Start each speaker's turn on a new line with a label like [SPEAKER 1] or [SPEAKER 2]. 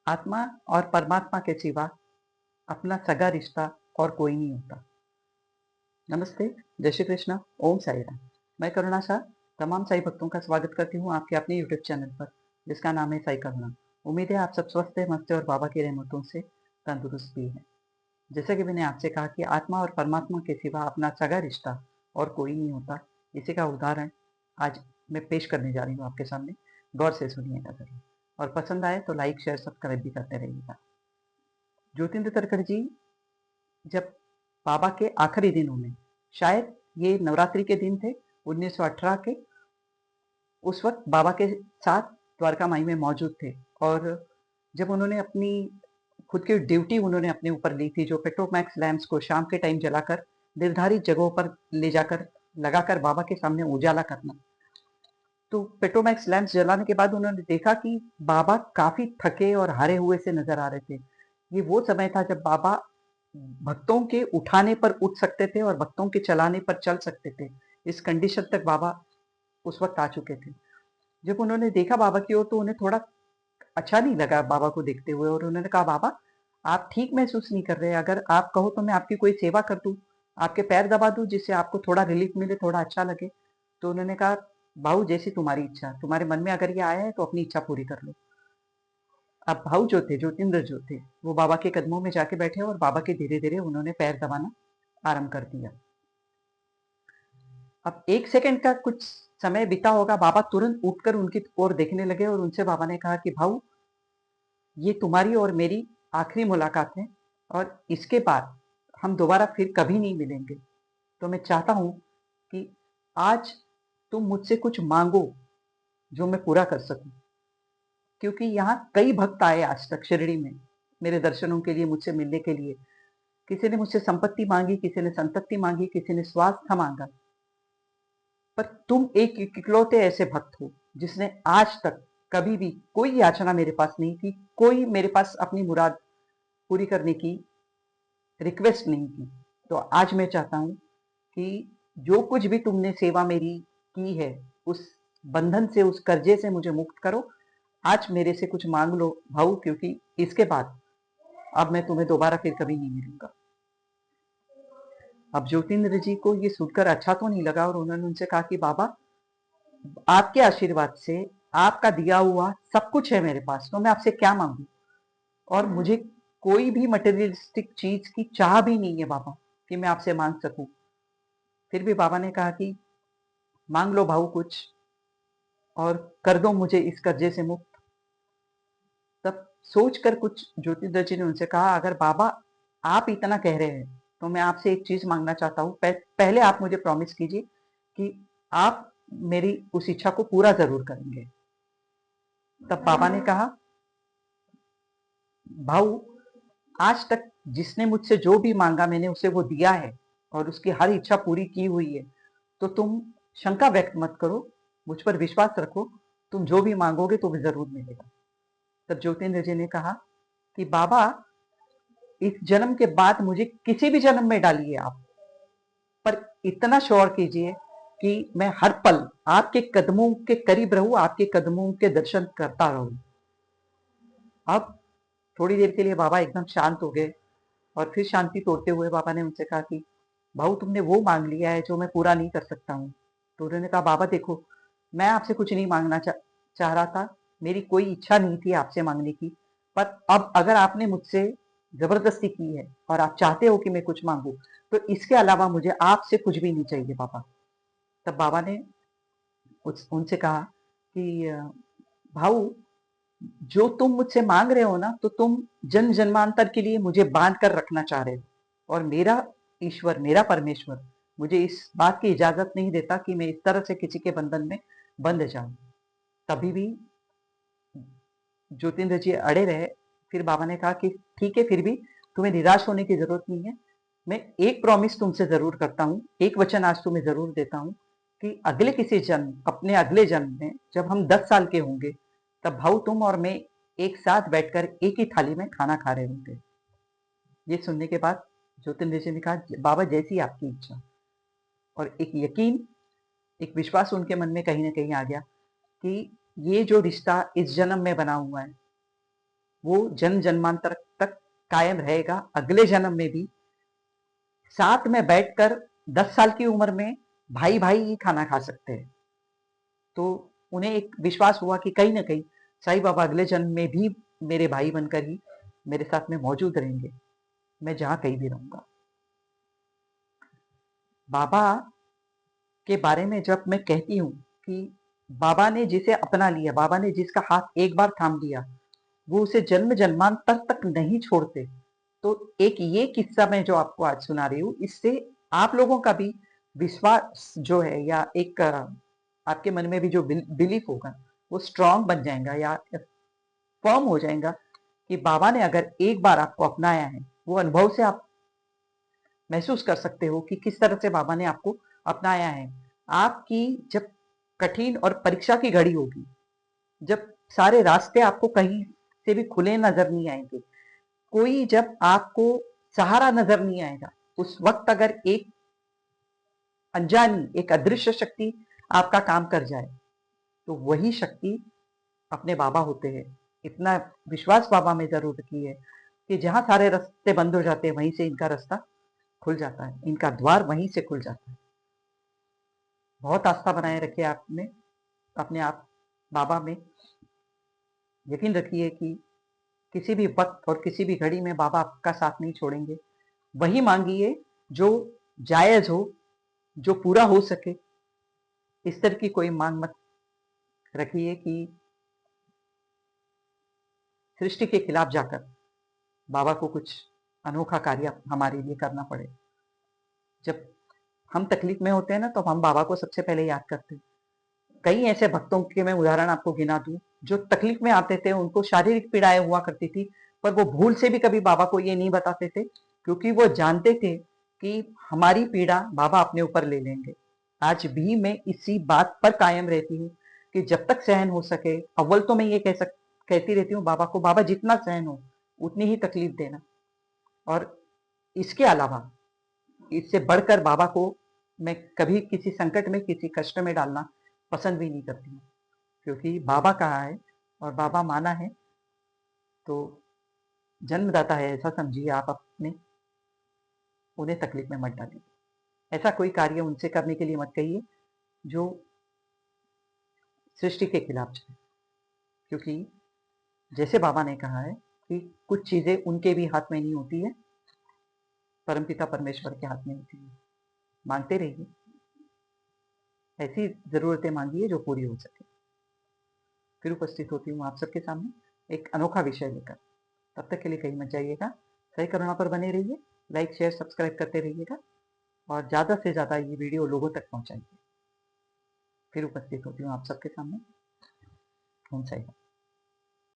[SPEAKER 1] आत्मा और परमात्मा के सिवा अपना सगा रिश्ता और कोई नहीं होता। नमस्ते, जय श्री कृष्ण, ओम साई राम। मैं करुणा शाह तमाम साई भक्तों का स्वागत करती हूँ आपके अपने यूट्यूब चैनल पर, जिसका नाम है साई करुणा। उम्मीद है आप सब स्वस्थ है, मस्त है और बाबा की रहमतों से तंदुरुस्त भी है। जैसे कि मैंने आपसे कहा कि आत्मा और परमात्मा के सिवा अपना सगा रिश्ता और कोई नहीं होता, इसी का उदाहरण आज मैं पेश करने जा रही हूँ आपके सामने। गौर से सुनिएगा जरूर, और पसंद आए तो लाइक शेयर सब्सक्राइब भी करते रहिएगा। ज्योतिन्द्र तड़कड़ जी जब बाबा के आखिरी दिनों में, शायद ये नवरात्रि के दिन थे 1918 के, उस वक्त बाबा के साथ द्वारका माई में मौजूद थे। और जब उन्होंने अपनी खुद की ड्यूटी उन्होंने अपने ऊपर ली थी, जो पेट्रोमैक्स लैंप्स को शाम के टाइम जलाकर निर्धारित जगहों पर ले जाकर लगाकर बाबा के सामने उजाला करना। तो पेट्रोमैक्स लैंप्स जलाने के बाद उन्होंने देखा कि बाबा काफी थके और हारे हुए से नजर आ रहे थे। ये वो समय था जब बाबा भक्तों के उठाने पर उठ सकते थे और भक्तों के चलाने पर चल सकते थे। इस कंडीशन तक बाबा उस वक्त आ चुके थे। जब उन्होंने देखा बाबा की ओर, तो उन्हें थोड़ा अच्छा नहीं लगा बाबा को देखते हुए, और उन्होंने कहा, बाबा आप ठीक महसूस नहीं कर रहे, अगर आप कहो तो मैं आपकी कोई सेवा कर दूं, आपके पैर दबा दूं, जिससे आपको थोड़ा रिलीफ मिले, थोड़ा अच्छा लगे। तो उन्होंने कहा, भाऊ जैसी तुम्हारी इच्छा, तुम्हारे मन में अगर ये आया है तो अपनी इच्छा पूरी कर लो। अब भाऊ जो थे, ज्योतिन्द्र जो थे, वो बाबा के कदमों में जाके बैठे और बाबा के धीरे धीरे उन्होंने पैर दबाना आरंभ कर दिया। अब 1 सेकंड का कुछ समय बीता होगा, बाबा तुरंत उठकर उनकी ओर देखने लगे और उनसे बाबा ने कहा कि भाऊ, ये तुम्हारी और मेरी आखिरी मुलाकात है, और इसके बाद हम दोबारा फिर कभी नहीं मिलेंगे। तो मैं चाहता हूं कि आज तुम मुझसे कुछ मांगो जो मैं पूरा कर सकूं, क्योंकि यहाँ कई भक्त आए आज तक शिरडी में मेरे दर्शनों के लिए, मुझसे मिलने के लिए। किसी ने मुझसे संपत्ति मांगी, किसी ने संतति मांगी, किसी ने स्वास्थ्य मांगा, पर तुम एक इकलौते ऐसे भक्त हो जिसने आज तक कभी भी कोई याचना मेरे पास नहीं की, कोई मेरे पास अपनी मुराद पूरी करने की रिक्वेस्ट नहीं की। तो आज मैं चाहता हूं कि जो कुछ भी तुमने सेवा मेरी की है, उस बंधन से, उस कर्जे से मुझे मुक्त करो। आज मेरे से कुछ मांग लो भाऊ, क्योंकि इसके बाद अब मैं तुम्हें दोबारा फिर कभी नहीं मिलूंगा। अब ज्योतिन्द्र जी को ये सुनकर अच्छा तो नहीं लगा, और उन्होंने उनसे कहा कि बाबा, आपके आशीर्वाद से आपका दिया हुआ सब कुछ है मेरे पास, तो मैं आपसे क्या मांगू, और मुझे कोई भी मटेरियलिस्टिक चीज की चाह भी नहीं है बाबा कि मैं आपसे मांग सकूं। फिर भी बाबा ने कहा कि मांग लो भाऊ कुछ, और कर दो मुझे इस कर्जे से मुक्त। तब सोचकर कुछ ज्योतिर्दय जी ने उनसे कहा, अगर बाबा आप इतना कह रहे हैं तो मैं आपसे एक चीज मांगना चाहता हूँ। पहले आप मुझे प्रॉमिस कीजिए कि आप मेरी उस इच्छा को पूरा जरूर करेंगे। तब बाबा ने कहा, भाऊ आज तक जिसने मुझसे जो भी मांगा मैंने उसे वो दिया है, और उसकी हर इच्छा पूरी की हुई है। तो तुम शंका व्यक्त मत करो, मुझ पर विश्वास रखो, तुम जो भी मांगोगे तो भी जरूर मिलेगा। तब ज्योतिन्द्र जी ने कहा कि बाबा, इस जन्म के बाद मुझे किसी भी जन्म में डालिए आप, पर इतना श्योर कीजिए कि मैं हर पल आपके कदमों के करीब रहूं, आपके कदमों के दर्शन करता रहूं। अब थोड़ी देर के लिए बाबा एकदम शांत हो गए, और फिर शांति तोड़ते हुए बाबा ने उनसे कहा कि भाऊ, तुमने वो मांग लिया है जो मैं पूरा नहीं कर सकता हूँ। तो उन्होंने कहा, बाबा देखो, मैं आपसे कुछ नहीं मांगना चाह रहा था, मेरी कोई इच्छा नहीं थी आपसे मांगने की, पर अब अगर आपने मुझसे जबरदस्ती की है और आप चाहते हो कि मैं कुछ मांगू, तो इसके अलावा मुझे आपसे कुछ भी नहीं चाहिए बाबा। तब बाबा ने उनसे कहा कि भाऊ, जो तुम मुझसे मांग रहे हो ना, तो तुम जन्म जन्मांतर के लिए मुझे बांध कर रखना चाह रहे हो, और मेरा ईश्वर, मेरा परमेश्वर मुझे इस बात की इजाजत नहीं देता कि मैं इस तरह से किसी के बंधन में बंध जाऊं। तभी भी ज्योतिन्द्र जी अड़े रहे। फिर बाबा ने कहा कि ठीक है, फिर भी तुम्हें निराश होने की जरूरत नहीं है। मैं एक प्रॉमिस तुमसे जरूर करता हूँ, एक वचन आज तुम्हें जरूर देता हूँ कि अगले किसी जन्म, अपने अगले जन्म में जब हम 10 साल के होंगे, तब भाऊ तुम और मैं एक साथ बैठकर एक ही थाली में खाना खा रहे होंगे। ये सुनने के बाद ज्योतिन्द्र जी ने कहा, बाबा जैसी आपकी इच्छा। और एक यकीन, एक विश्वास उनके मन में कहीं ना कहीं आ गया कि ये जो रिश्ता इस जन्म में बना हुआ है, वो जन्म जन्मांतर तक कायम रहेगा। अगले जन्म में भी साथ में बैठकर 10 साल की उम्र में भाई भाई ही खाना खा सकते हैं। तो उन्हें एक विश्वास हुआ कि कहीं ना कहीं साईं बाबा अगले जन्म में भी मेरे भाई बनकर ही मेरे साथ में मौजूद रहेंगे, मैं जहां कहीं भी रहूंगा। बाबा के बारे में जब मैं कहती हूँ कि बाबा ने जिसे अपना लिया, बाबा ने जिसका हाथ एक बार थाम लिया, वो उसे जन्म जन्मांतर तक नहीं छोड़ते। तो एक ये किस्सा मैं जो आपको आज सुना रही हूँ, इससे आप लोगों का भी विश्वास जो है, या एक आपके मन में भी जो बिलीफ होगा, वो स्ट्रांग बन जाएगा या फर्म हो जाएगा कि बाबा ने अगर एक बार आपको अपनाया है, वो अनुभव से आप महसूस कर सकते हो कि किस तरह से बाबा ने आपको अपनाया है। आपकी जब कठिन और परीक्षा की घड़ी होगी, जब सारे रास्ते आपको कहीं से भी खुले नजर नहीं आएंगे, कोई जब आपको सहारा नजर नहीं आएगा, उस वक्त अगर एक अनजानी, एक अदृश्य शक्ति आपका काम कर जाए, तो वही शक्ति अपने बाबा होते हैं। इतना विश्वास बाबा में जरूर रखी है कि जहां सारे रास्ते बंद हो जाते हैं, वहीं से इनका रास्ता खुल जाता है, इनका द्वार वहीं से खुल जाता है। बहुत आस्था बनाए रखिए आपने अपने आप बाबा में। यकीन रखिए कि किसी भी वक्त और किसी भी घड़ी में बाबा आपका साथ नहीं छोड़ेंगे। वही मांगिए जो जायज हो, जो पूरा हो सके। इस तरह की कोई मांग मत रखिए कि सृष्टि के खिलाफ जाकर बाबा को कुछ अनोखा कार्य हमारे लिए करना पड़े। जब हम तकलीफ में होते हैं ना, तो हम बाबा को सबसे पहले याद करते हैं। कई ऐसे भक्तों के मैं उदाहरण आपको गिना दूं, जो तकलीफ में आते थे, उनको शारीरिक पीड़ाएं हुआ करती थी, पर वो भूल से भी कभी बाबा को ये नहीं बताते थे, क्योंकि वो जानते थे कि हमारी पीड़ा बाबा अपने ऊपर ले लेंगे। आज भी मैं इसी बात पर कायम रहती हूँ कि जब तक सहन हो सके, अव्वल तो मैं ये कहती रहती हूँ बाबा को, बाबा जितना सहन हो उतनी ही तकलीफ देना। और इसके अलावा, इससे बढ़कर बाबा को मैं कभी किसी संकट में, किसी कष्ट में डालना पसंद भी नहीं करती हूँ, क्योंकि बाबा कहा है और बाबा माना है, तो जन्मदाता है ऐसा समझिए आप अपने, उन्हें तकलीफ में मत डालिए। ऐसा कोई कार्य उनसे करने के लिए मत कहिए जो सृष्टि के खिलाफ जाए, क्योंकि जैसे बाबा ने कहा है कि कुछ चीजें उनके भी हाथ में नहीं होती है, परमपिता परमेश्वर के हाथ में होती है। मांगते रहिए, ऐसी जरूरतें मांगिए जो पूरी हो सके। फिर उपस्थित होती हूँ आप सबके सामने एक अनोखा विषय लेकर। तब तक के लिए कहीं मत जाइएगा, सही करुणा पर बने रहिए, लाइक शेयर सब्सक्राइब करते रहिएगा और ज़्यादा से ज़्यादा ये वीडियो लोगों तक पहुँचाइए। फिर उपस्थित होती हूँ आप सबके सामने। ओम साई राम।